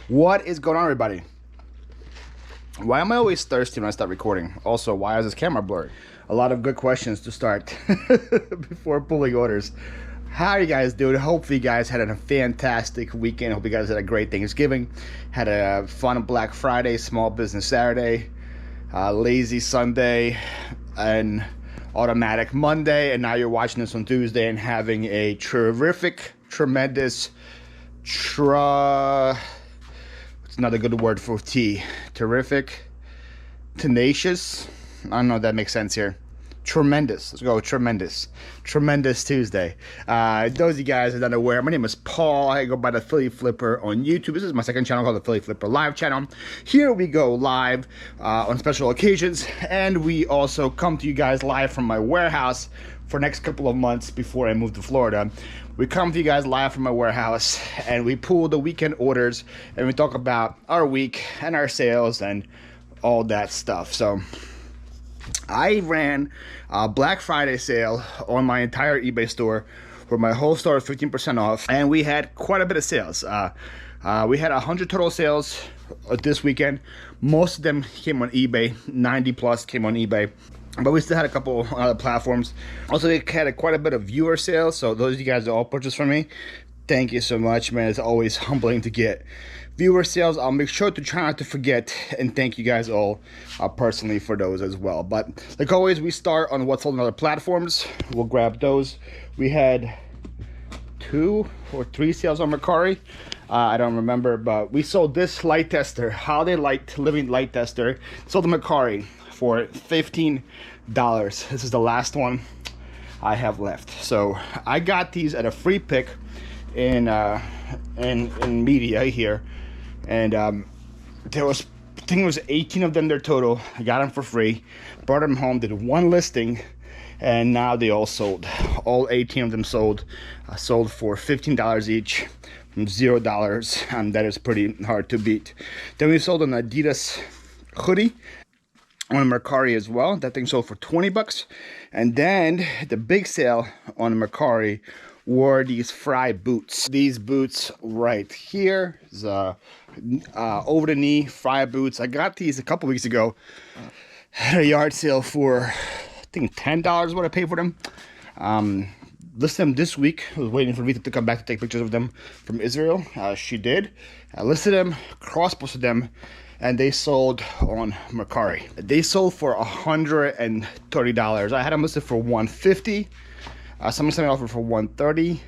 What is going on, everybody? Why am I always thirsty when I start recording? Also, why is this camera blurry? A lot of good questions to start before pulling orders. How are you guys doing? Hopefully you guys had a fantastic weekend. Hope you guys had a great Thanksgiving. Had a fun Black Friday, Small Business Saturday, lazy Sunday, and automatic Monday. And now you're watching this on Tuesday and having a terrific, tremendous, it's not a good word for tea. Terrific, tenacious. I don't know if that makes sense here. Tremendous. Let's go. Tremendous Tuesday. Those of you guys that are unaware, my name is Paul. I go by the Philly Flipper on YouTube. This is my second channel called the Philly Flipper Live channel. Here we go live on special occasions, and we also come to you guys live from my warehouse for the next couple of months before I move to Florida. We come to you guys live from my warehouse, and we pull the weekend orders, and we talk about our week and our sales and all that stuff. So I ran a Black Friday sale on my entire eBay store where my whole store was 15% off, and we had quite a bit of sales. We had 100 total sales this weekend. Most of them came on eBay. 90 plus came on eBay. But we still had a couple other platforms. Also, they had quite a bit of viewer sales. So those of you guys that all purchased from me, thank you so much, man. It's always humbling to get viewer sales. I'll make sure to try not to forget and thank you guys all personally for those as well. But like always, we start on what's sold on other platforms. We'll grab those. We had 2 or 3 sales on Mercari. I don't remember, but we sold this light tester, Holiday Light Living Light Tester. Sold on Mercari for $15. This is the last one I have left. So I got these at a free pick in media here, and there was, I think it was 18 of them there total. I got them for free, brought them home, did one listing, and now they all sold. All 18 of them sold. Sold for $15 each from $0, and that is pretty hard to beat. Then we sold an Adidas hoodie on Mercari as well. That thing sold for 20 bucks. And then the big sale on Mercari were these Flyp boots. These boots right here is over the knee Flyp boots. I got these a couple weeks ago at a yard sale for I think $10 is what I paid for them. Listed them this week. I was waiting for Rita to come back to take pictures of them from Israel. She did. I listed them, cross-posted them, and they sold on Mercari. They sold for $130. I had them listed for $150. Someone sent me an offer for $130.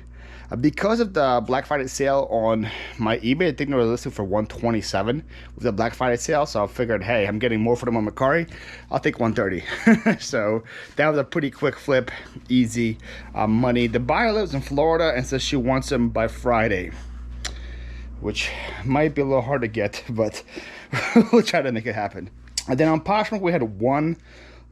Because of the Black Friday sale on my eBay, I think they were listed for $127 with the Black Friday sale. So I figured, hey, I'm getting more for them on Mercari. I'll take $130. So that was a pretty quick flip, easy money. The buyer lives in Florida and says she wants them by Friday, which might be a little hard to get, but we'll try to make it happen. And then on Poshmark, we had one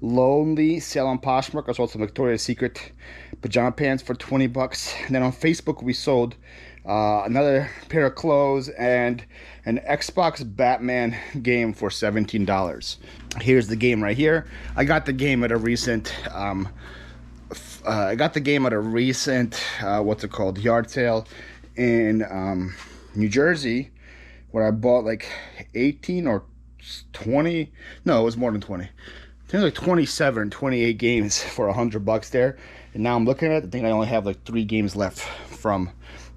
lonely sale on Poshmark. I sold some Victoria's Secret pajama pants for 20 bucks. And then on Facebook, we sold another pair of clothes and an Xbox Batman game for $17. Here's the game right here. I got the game at a recent what's it called, yard sale in New Jersey, where I bought like 18 or 20. No, it was more than 20. I think it was like 27, 28 games for $100 there. And now I'm looking at it, I think I only have like 3 games left from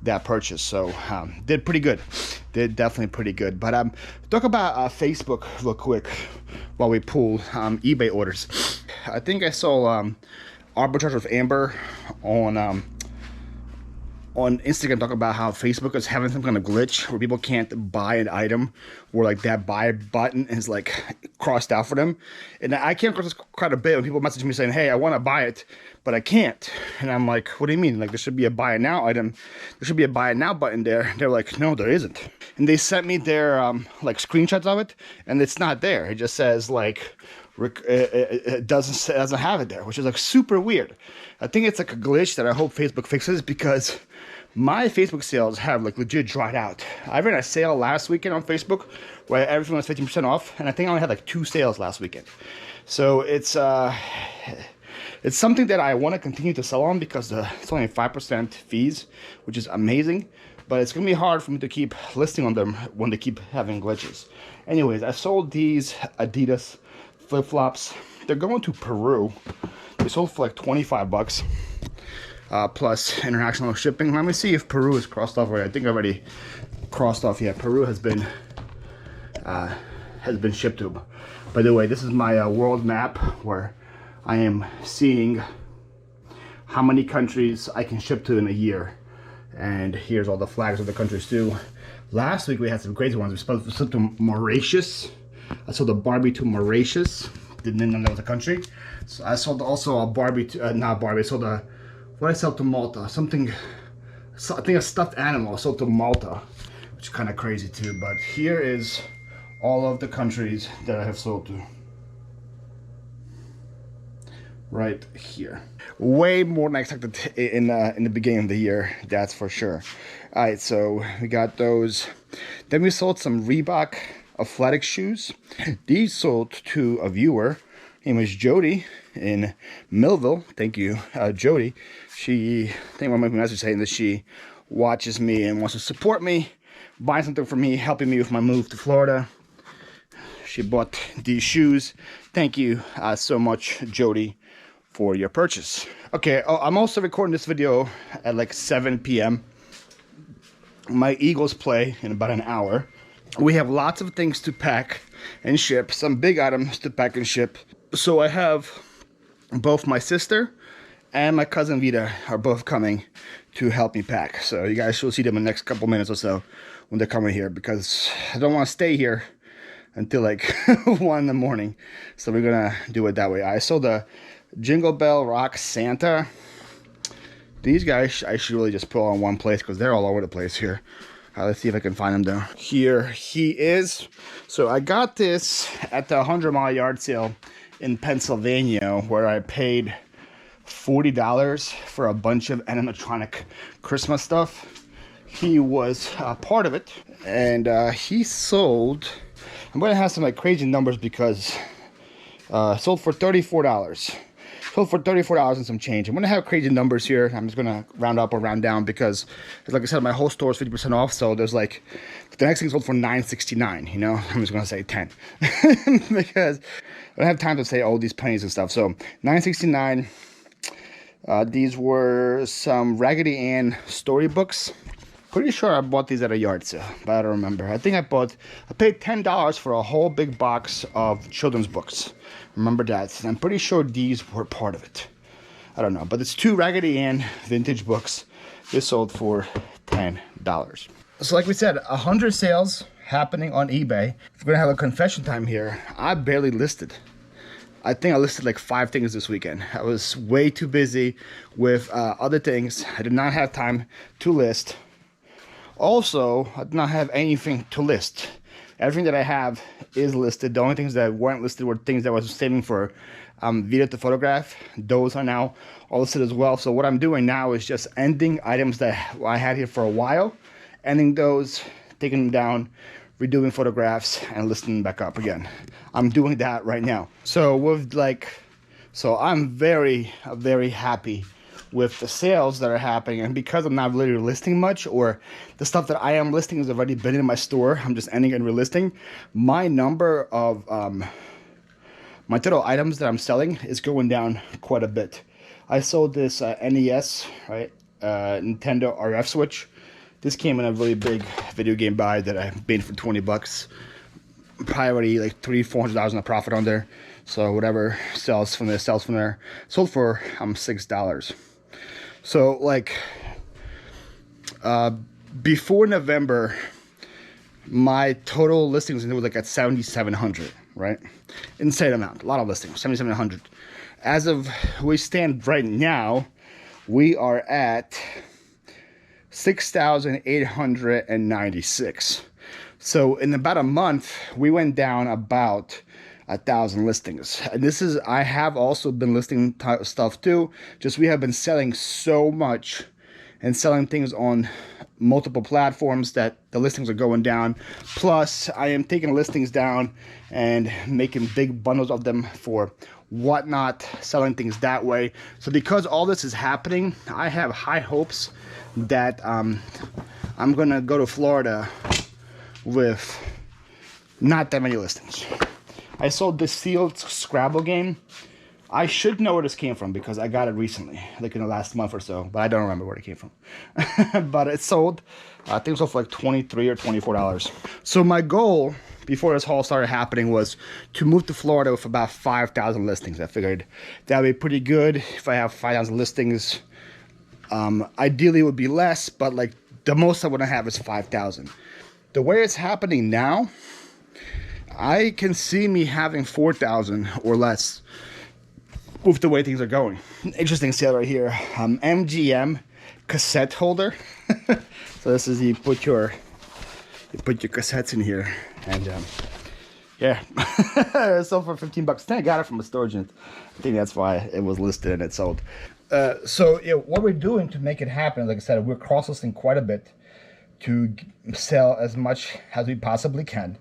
that purchase. So did pretty good. Did definitely pretty good. But talk about Facebook real quick while we pull eBay orders. I think I saw Arbitrage with Amber on Instagram talk about how Facebook is having some kind of glitch where people can't buy an item, where like that buy button is like crossed out for them. And I came across this quite a bit when people message me saying, hey, I want to buy it, but I can't. And I'm like, what do you mean? Like, there should be a buy it now item. There should be a buy it now button there. They're like, no, there isn't. And they sent me their like screenshots of it, and it's not there. It just says like, it doesn't have it there, which is like super weird. I think it's like a glitch that I hope Facebook fixes, because my Facebook sales have like legit dried out. I ran a sale last weekend on Facebook where everything was 15% off, and I think I only had like 2 sales last weekend. So it's something that I want to continue to sell on, because it's only 5% fees, which is amazing. but it's gonna be hard for me to keep listing on them when they keep having glitches. Anyways, I sold these Adidas flip-flops. They're going to Peru. They sold for like 25 bucks plus international shipping. Let me see if Peru is crossed off already. I think I already crossed off. Yeah, Peru has been shipped to. By the way, this is my world map where I am seeing how many countries I can ship to in a year. And here's all the flags of the countries too. Last week we had some crazy ones. We supposed to ship to Mauritius. I sold a Barbie to Mauritius. Didn't know that was a country. So I sold also a Barbie to, not Barbie, I sold a, what did I sell to Malta? Something, I think a stuffed animal I sold to Malta, which is kind of crazy too. But here is all of the countries that I have sold to. Right here. Way more than I expected in the beginning of the year, that's for sure. All right, so we got those. Then we sold some Reebok athletic shoes. These sold to a viewer. Her name is Jody in Millville. Thank you, Jody. She, I think one of my messages saying that she watches me and wants to support me, buying something for me, helping me with my move to Florida. She bought these shoes. Thank you so much, Jody, for your purchase. Okay, I'm also recording this video at like 7 p.m. My Eagles play in about an hour. We have lots of things to pack and ship, some big items to pack and ship. So I have both my sister and my cousin Vita are both coming to help me pack. So you guys will see them in the next couple minutes or so when they're coming here, because I don't want to stay here until like 1 in the morning. So we're gonna do it that way. I sold the Jingle Bell Rock Santa. These guys I should really just put on one place because they're all over the place here. Let's see if I can find him though. Here he is. So I got this at the 100-mile yard sale in Pennsylvania, where I paid $40 for a bunch of animatronic Christmas stuff. He was part of it, and he sold, I'm gonna have some like crazy numbers because sold for $34. Sold for $34 and some change. I'm gonna have crazy numbers here. I'm just gonna round up or round down because, like I said, my whole store is 50% off. So there's like, the next thing sold for $9.69. You know, I'm just gonna say 10 because I don't have time to say all these pennies and stuff. So $9.69. These were some Raggedy Ann storybooks. Pretty sure I bought these at a yard sale, but I don't remember. I think I paid $10 for a whole big box of children's books. Remember that. I'm pretty sure these were part of it. I don't know, but it's 2 Raggedy Ann vintage books. This sold for $10. So like we said, 100 sales happening on eBay. If we're gonna have a confession time here, I barely listed. I think I listed like 5 things this weekend. I was way too busy with other things. I did not have time to list. Also, I did not have anything to list. Everything that I have is listed. The only things that weren't listed were things that I was saving for Vita to photograph. Those are now all listed as well. So what I'm doing now is just ending items that I had here for a while, ending those, taking them down, redoing photographs, and listing them back up again. I'm doing that right now. So I'm very, very happy with the sales that are happening, and because I'm not really listing much, or the stuff that I am listing has already been in my store, I'm just ending and relisting. My number of my total items that I'm selling is going down quite a bit. I sold this NES, right, Nintendo RF switch. This came in a really big video game buy that I made for 20 bucks. Probably already like $300-400 in a profit on there. So whatever sells from there. Sold for $6. So like before November, my total listings was like at 7,700, right? Insane amount, a lot of listings, 7,700. As of we stand right now, we are at 6,896. So in about a month, we went down about 1,000 listings. And this is, I have also been listing stuff too. Just we have been selling so much and selling things on multiple platforms that the listings are going down. Plus, I am taking listings down and making big bundles of them for Whatnot, selling things that way. So because all this is happening, I have high hopes that I'm gonna go to Florida with not that many listings. I sold this sealed Scrabble game. I should know where this came from because I got it recently, like in the last month or so, but I don't remember where it came from. But it sold, I think it sold for like $23 or $24. So my goal before this haul started happening was to move to Florida with about 5,000 listings. I figured that would be pretty good if I have 5,000 listings. Ideally it would be less, but like the most I want to have is 5,000. The way it's happening now, I can see me having 4,000 or less with the way things are going. Interesting sale right here. MGM cassette holder. So this is you put your cassettes in here, and yeah, it sold for $15. I think I got it from a storage unit. I think that's why it was listed and it sold. So yeah, what we're doing to make it happen, like I said, we're cross-listing quite a bit to sell as much as we possibly can.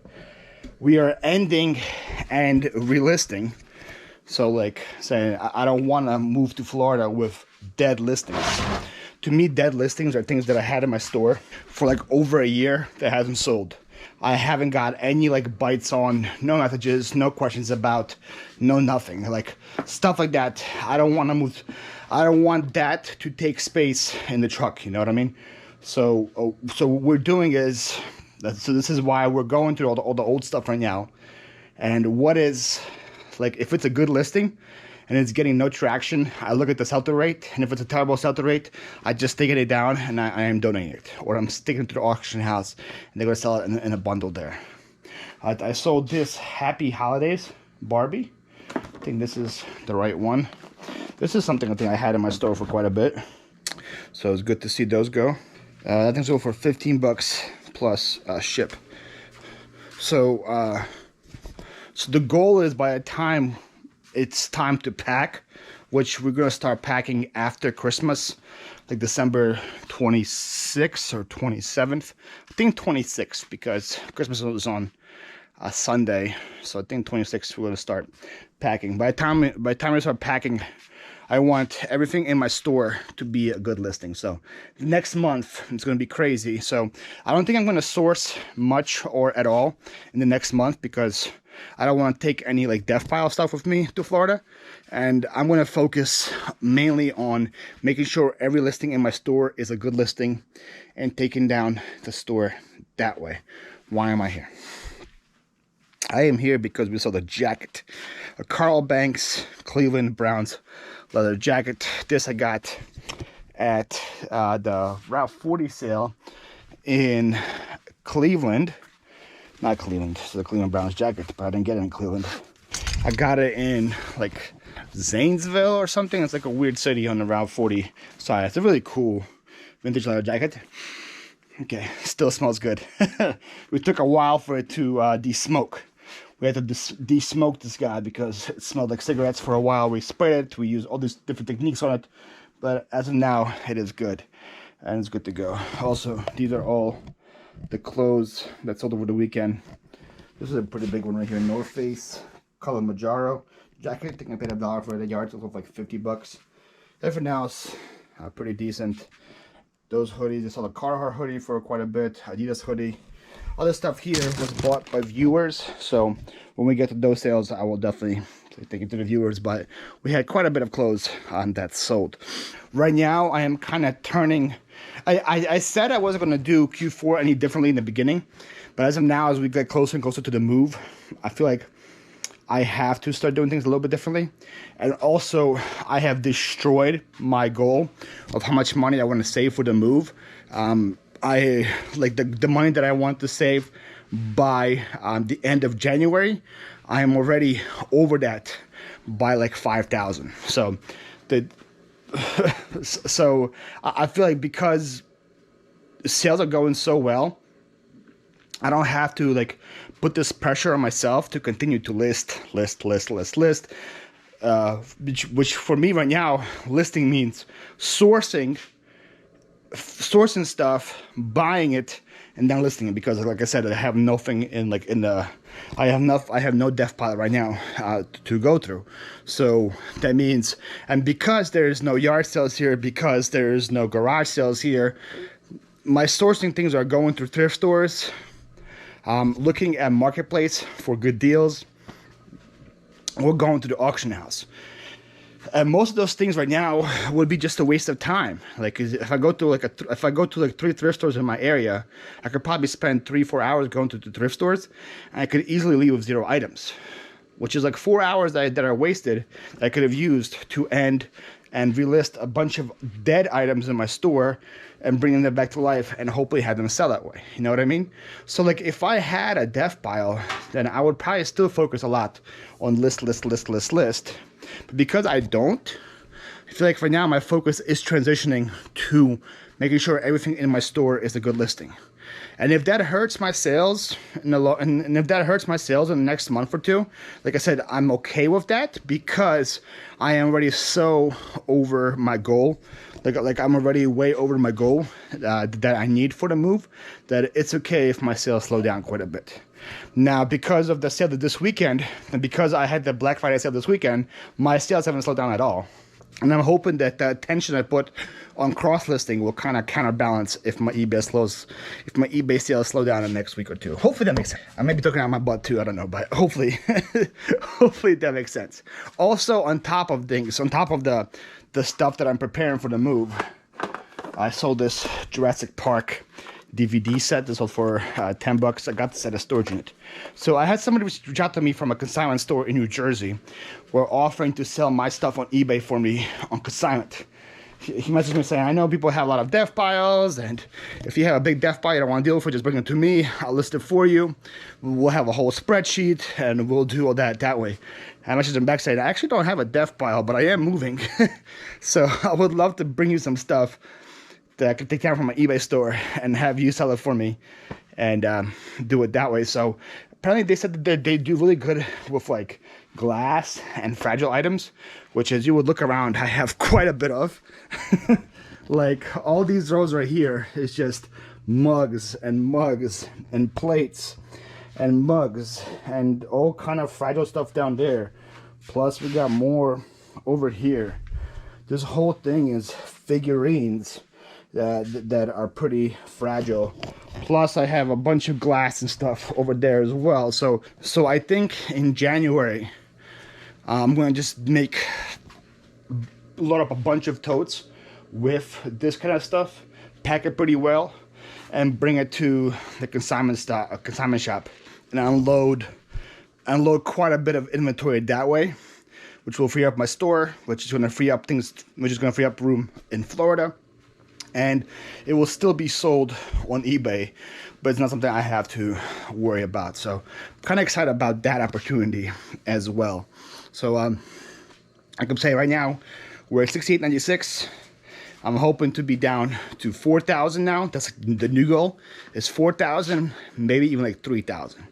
We are ending and relisting. So like saying, I don't want to move to Florida with dead listings. To me, dead listings are things that I had in my store for like over a year that hasn't sold. I haven't got any like bites on, no messages, no questions about, no nothing. Like stuff like that. I don't want to move. I don't want that to take space in the truck. You know what I mean? So what we're doing is, so this is why we're going through all the old stuff right now. And what is, like, if it's a good listing and it's getting no traction, I look at the sell-through rate, and if it's a terrible sell-through rate, I just take it down and I am donating it, or I'm sticking it to the auction house and they're gonna sell it in a bundle there. I sold this Happy Holidays Barbie. I think this is the right one. This is something I think I had in my store for quite a bit, so it's good to see those go. I think so for $15 plus ship. So the goal is by the time it's time to pack, which we're going to start packing after Christmas, like December 26th or 27th. I think 26th because Christmas was on a Sunday. So I think 26th we're going to start packing. By the time we start packing, I want everything in my store to be a good listing. So next month it's going to be crazy. So I don't think I'm going to source much or at all in the next month because I don't want to take any like death pile stuff with me to Florida. And I'm going to focus mainly on making sure every listing in my store is a good listing and taking down the store that way. Why am I here? I am here because we saw the jacket, a Carl Banks Cleveland Browns leather jacket. This I got at the Route 40 sale in Cleveland. Not Cleveland, so the Cleveland Browns jacket, but I didn't get it in Cleveland. I got it in like Zanesville or something. It's like a weird city on the Route 40 side. It's a really cool vintage leather jacket. Okay, still smells good. We took a while for it to de-smoke. We had to de-smoke this guy because it smelled like cigarettes for a while. We sprayed it. We used all these different techniques on it. But as of now, it is good. And it's good to go. Also, these are all the clothes that sold over the weekend. This is a pretty big one right here. North Face color Majaro jacket. I think I paid $1 for it at yards. It was like $50. Everything else, pretty decent. Those hoodies, I saw the Carhartt hoodie for quite a bit. Adidas hoodie. All this stuff here was bought by viewers. So when we get to those sales, I will definitely take it to the viewers. But we had quite a bit of clothes that sold. Right now, I am kind of turning. I said I wasn't going to do Q4 any differently in the beginning. But as of now, as we get closer and closer to the move, I feel like I have to start doing things a little bit differently. And also, I have destroyed my goal of how much money I want to save for the move. I like the money that I want to save by the end of January. I am already over that by like 5,000. So so I feel like because sales are going so well, I don't have to like put this pressure on myself to continue to list. Which for me right now, listing means sourcing stuff, buying it, and then listing it, because like I said, I have nothing in the I have no dev pile right now to go through. So that means, and because there's no yard sales here, because there's no garage sales here, my sourcing things are going through thrift stores, looking at marketplace for good deals, or going to the auction house. And most of those things right now would be just a waste of time. Like if I go to like 3 thrift stores in my area, I could probably spend 3-4 hours going to the thrift stores, and I could easily leave with 0 items, which is like 4 hours that are wasted that I could have used to end and relist a bunch of dead items in my store and bring them back to life and hopefully have them sell that way. You know what I mean? So like if I had a dev pile, then I would probably still focus a lot on list. But because I don't, I feel like for now my focus is transitioning to making sure everything in my store is a good listing. And if that hurts my sales and if that hurts my sales in the next month or two, like I said, I'm okay with that, because I am already so over my goal. Like I'm already way over my goal that I need for the move, that it's okay if my sales slow down quite a bit. Now, because of the sale this weekend, and because I had the Black Friday sale this weekend, my sales haven't slowed down at all. And I'm hoping that the attention I put on cross-listing will kind of counterbalance if my eBay sales slow down in the next week or two. Hopefully that makes sense. I may be talking out my butt too, I don't know, but hopefully, hopefully that makes sense. Also, on top of things, on top of the stuff that I'm preparing for the move, I sold this Jurassic Park DVD set. This was for $10. I got this at a storage unit. So I had somebody reach out to me from a consignment store in New Jersey. Were offering to sell my stuff on eBay for me on consignment. He messaged me saying, I know people have a lot of dev piles, and if you have a big dev pile you don't want to deal with it, just bring it to me. I'll list it for you. We'll have a whole spreadsheet, and we'll do all that way. I messaged him back saying, I actually don't have a dev pile, but I am moving. So I would love to bring you some stuff that I could take down from my eBay store and have you sell it for me and do it that way. So apparently they said that they do really good with like glass and fragile items, which as you would look around, I have quite a bit of. Like all these rows right here is just mugs and plates and mugs and all kind of fragile stuff down there. Plus we got more over here. This whole thing is figurines that are pretty fragile. Plus I have a bunch of glass and stuff over there as well. So I think in January I'm going to just load up a bunch of totes with this kind of stuff, pack it pretty well, and bring it to the consignment shop and unload quite a bit of inventory that way, which will free up my store, which is going to free up room in Florida. And it will still be sold on eBay, but it's not something I have to worry about. So I'm kind of excited about that opportunity as well. So I can say right now we're at 68.96. I'm hoping to be down to 4,000 now. That's the new goal, is 4,000, maybe even like 3,000.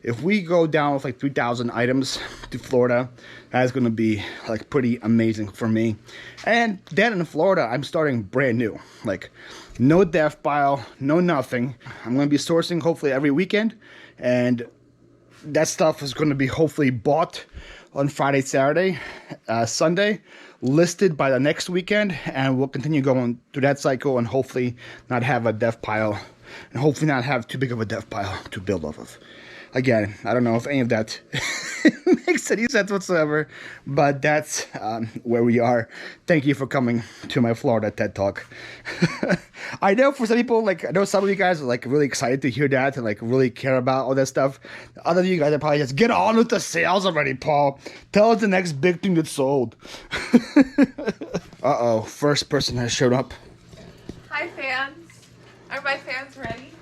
If we go down with like 3,000 items to Florida, that's going to be like pretty amazing for me. And then in Florida, I'm starting brand new. Like no dev file, no nothing. I'm going to be sourcing hopefully every weekend. And that stuff is going to be hopefully bought on Friday, Saturday, Sunday, listed by the next weekend. And we'll continue going through that cycle and hopefully not have a dev pile. And hopefully not have too big of a dev pile to build off of. Again, I don't know if any of that makes any sense whatsoever, but that's where we are. Thank you for coming to my Florida TED Talk. I know for some people, like I know some of you guys are like really excited to hear that and like really care about all that stuff. Other of you guys are probably just, get on with the sales already, Paul. Tell us the next big thing that's sold. Uh-oh, first person has showed up. Hi, fans. Are my fans ready?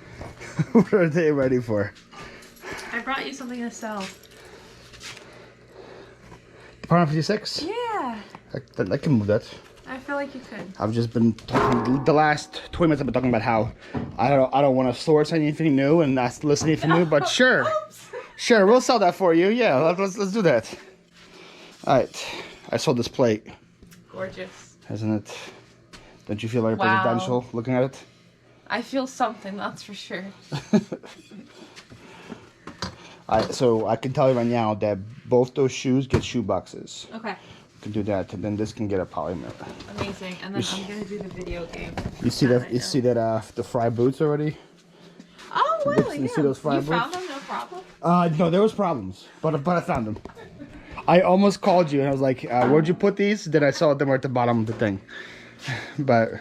What are they ready for? I brought you something to sell. Department 56? Yeah. I can move that. I feel like you could. I've just been talking, the last 20 minutes I've been talking about how I don't want to source anything new and not list anything new, but sure. Sure, we'll sell that for you. Yeah, let's do that. Alright. I sold this plate. Gorgeous. Isn't it? Don't you feel very Wow. presidential looking at it? I feel something, that's for sure. So I can tell you right now that both those shoes get shoe boxes. Okay. You can do that, and then this can get a polymer. Amazing. And then I'm gonna do the video game. You see that? You see that? The Flyp boots already. Oh well, You yeah. see those Flyp You boots? found them, no problem. No, there was problems, but I found them. I almost called you and I was like, "Where'd you put these?" Then I saw them were at the bottom of the thing. But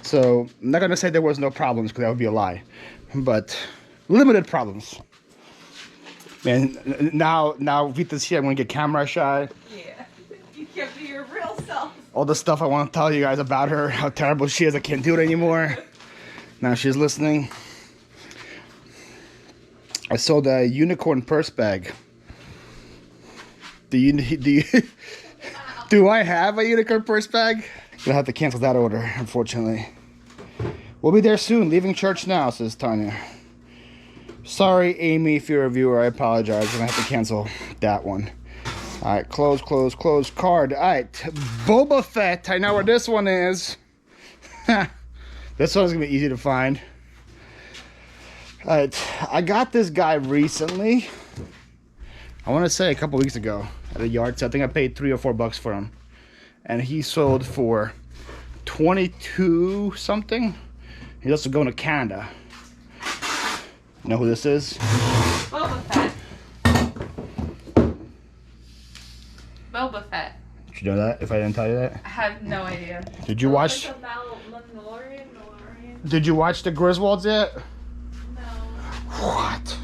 so I'm not gonna say there was no problems because that would be a lie, but limited problems. Man, now Vita's here. I'm gonna get camera shy. Yeah. You can't be your real self. All the stuff I want to tell you guys about her, how terrible she is. I can't do it anymore. Now she's listening. I sold a unicorn purse bag. Do I have a unicorn purse bag? Gonna have to cancel that order, unfortunately. We'll be there soon. Leaving church now, says Tanya. Sorry, Amy, if you're a viewer, I apologize. I'm gonna have to cancel that one. All right, close card. All right, Boba Fett. I know where this one is. This one's gonna be easy to find. All right, I got this guy recently. I want to say a couple weeks ago at a yard sale. I think I paid $3 or $4 for him, and he sold for 22 something. He's also going to Canada. You know who this is? Boba Fett. Boba Fett. Did you know that? If I didn't tell you that, I have no idea. did you watch? Like Mandalorian? Did you watch the Griswolds yet? No. What?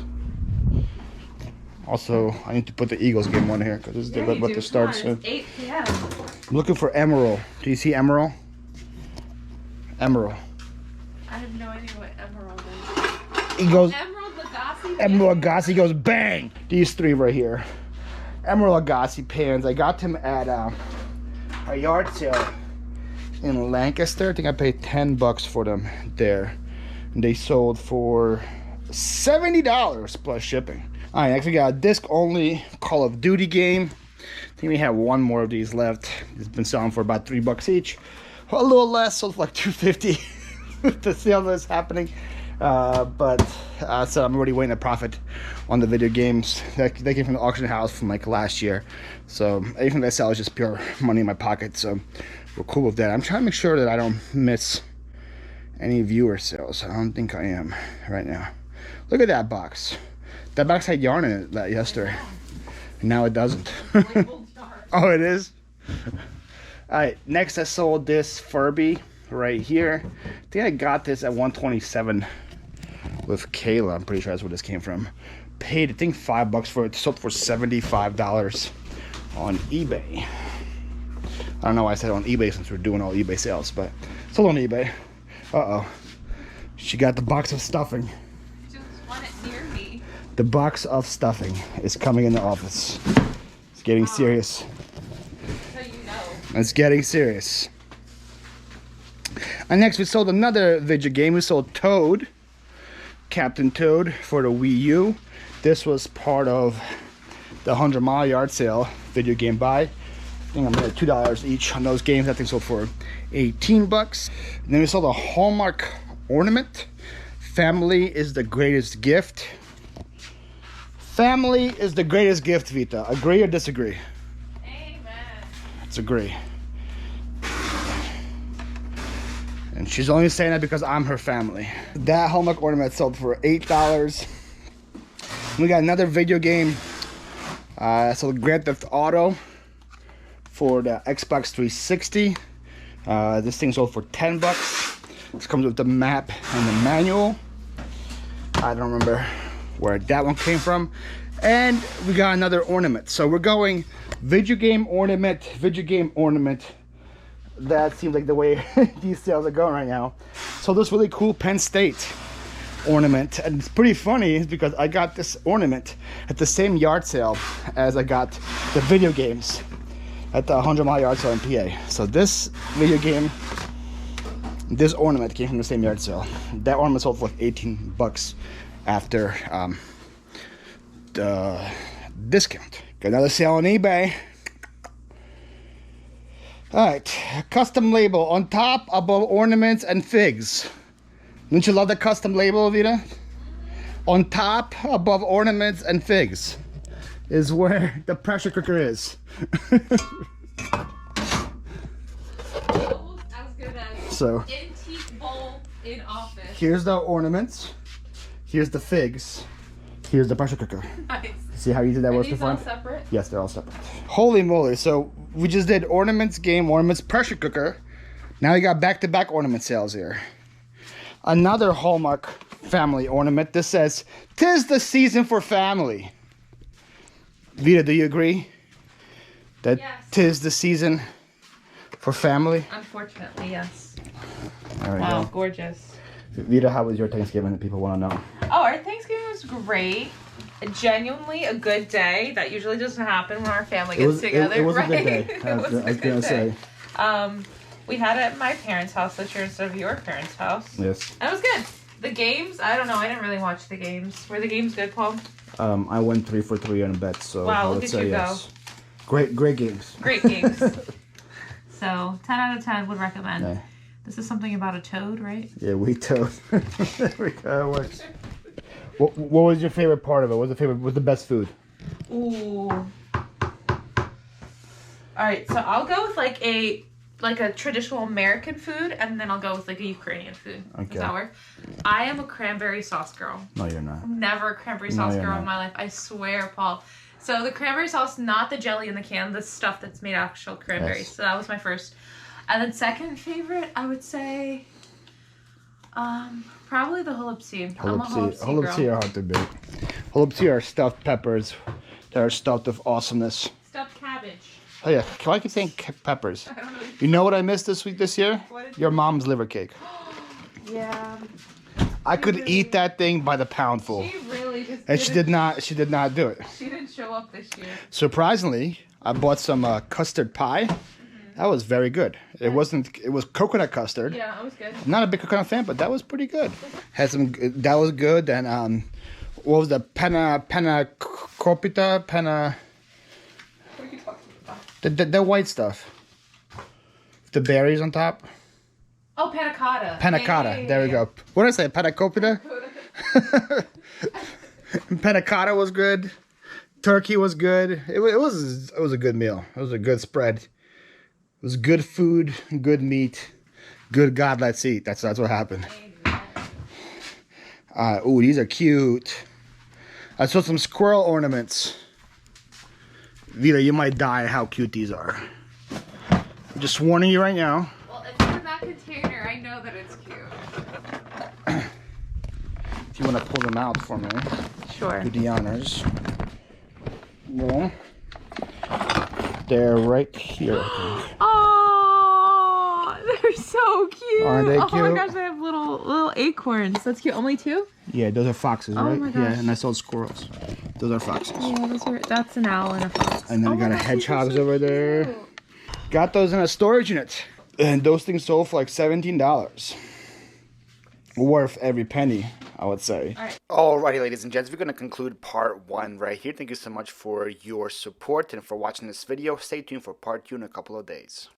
Also, I need to put the Eagles game on here because this is about to start soon. It's 8 p.m. I'm looking for Emerald. Do you see Emerald? Emerald. I have no idea what Emerald is. He goes. Emerald Lagasse? Emerald Lagasse goes bang. These three right here. Emerald Lagasse pans. I got them at a yard sale in Lancaster. I think I paid $10 for them there. And they sold for $70 plus shipping. All right, next we got a disc-only Call of Duty game. I think we have one more of these left. It's been selling for about $3 each. A little less, sold for like $2.50 with the sale that's happening. So I'm already waiting to profit on the video games. They came from the auction house from like last year. So anything that I sell is just pure money in my pocket. So we're cool with that. I'm trying to make sure that I don't miss any viewer sales. I don't think I am right now. Look at that box. That box had yarn in it yesterday. And now it doesn't. Oh, it is? Alright, next I sold this Furby right here. I think I got this at 127 with Kayla. I'm pretty sure that's where this came from. Paid, I think, $5 for it. Sold for $75 on eBay. I don't know why I said on eBay since we're doing all eBay sales, but sold on eBay. Uh-oh. She got the box of stuffing. Just want it near me. The box of stuffing is coming in the office. It's getting serious. So you know. It's getting serious. And next we sold another video game. We sold Toad, Captain Toad, for the Wii U. This was part of the 100 Mile Yard Sale video game buy. I think I'm at $2 each on those games. That thing sold for $18. And then we sold a Hallmark ornament. Family is the greatest gift. Family is the greatest gift, Vita. Agree or disagree? Amen. Let's agree. And she's only saying that because I'm her family. That Hallmark ornament sold for $8. We got another video game. So Grand Theft Auto for the Xbox 360. This thing sold for $10. This comes with the map and the manual. I don't remember where that one came from. And we got another ornament. So we're going video game ornament, video game ornament. That seems like the way these sales are going right now. So this really cool Penn State ornament, and it's pretty funny because I got this ornament at the same yard sale as I got the video games at the 100 Mile Yard Sale in PA. So this video game, this ornament came from the same yard sale. That ornament sold for like $18 after the discount. Got another sale on eBay. Alright, custom label on top, above ornaments and figs. Don't you love the custom label, Vita? On top, above ornaments and figs, is where the pressure cooker is. Almost as good as So antique bowl in office. here's the ornaments. Here's the figs. Here's the pressure cooker. Nice. See how easy that was to These all find? separate? Yes, they're all separate. Holy moly. So we just did ornaments, game, ornaments, pressure cooker. Now we got back-to-back ornament sales here. Another Hallmark family ornament. This says, "'Tis the season for family." Vita, do you agree? That Yes. 'tis the season for family? Unfortunately, yes. There we Wow, go. gorgeous. Vita, how was your Thanksgiving that people want to know? Oh, our Thanksgiving was great. Genuinely a good day. That usually doesn't happen when our family gets together, it was right? a good day. I was going to say. We had it at my parents' house this year instead of your parents' house. Yes. And it was good. The games, I don't know. I didn't really watch the games. Were the games good, Paul? I went 3 for 3 on a bet, so Wow, I look would at say you go. yes. Great games. Great games. So, 10 out of 10 would recommend. Yeah. This is something about a toad, right? Yeah, we told. There we go. It works. What was your favorite part of it? What's the best food? Ooh. Alright, so I'll go with like a traditional American food, and then I'll go with like a Ukrainian food. Okay. Does that work? I am a cranberry sauce girl. No, you're not. Never a cranberry sauce you're girl not. in my life. I swear, Paul. So the cranberry sauce, not the jelly in the can, the stuff that's made out of actual cranberries. Yes. So that was my first. And then second favorite, I would say, probably the hulupsi. I'm a hulupsi Hulupsi girl. are hard to beat. Hulupsi are stuffed peppers that are stuffed with awesomeness. Stuffed cabbage. Oh yeah, why keep saying peppers? I don't know. You know what I missed this year? What did Your mom's liver cake. Yeah. I could eat that thing by the poundful. She really just And she did not do it. She didn't show up this year. Surprisingly, I bought some custard pie. That was very good. It was coconut custard. Yeah, it was good. Not a big coconut fan, but that was pretty good. That was good. And what was the panna coppita? What are you talking about? The white stuff. The berries on top. Oh, panna cotta. Panna cotta. There we go. What did I say? Panna coppita? Panna cotta was good. Turkey was good. It was a good meal. It was a good spread. It was good food, good meat, good God. Let's eat. That's what happened. Ooh, these are cute. I saw some squirrel ornaments. Vita, you might die how cute these are. I'm just warning you right now. Well, if it's in that container, I know that it's cute. If you want to pull them out for me, Sure. do the honors. Well, they're right here, I think. Oh, they're so cute. Aren't they Oh my cute? gosh, they have little acorns. That's cute. Only two? Yeah, those are foxes, right? my Yeah, gosh. and I saw squirrels. Those are foxes. Yeah, that's an owl and a fox. And then I got a my gosh, these are hedgehogs so over there. cute. Got those in a storage unit. And those things sold for like $17. Worth every penny, I would say. Alrighty, ladies and gents, we're going to conclude part 1 right here. Thank you so much for your support and for watching this video. Stay tuned for part 2 in a couple of days.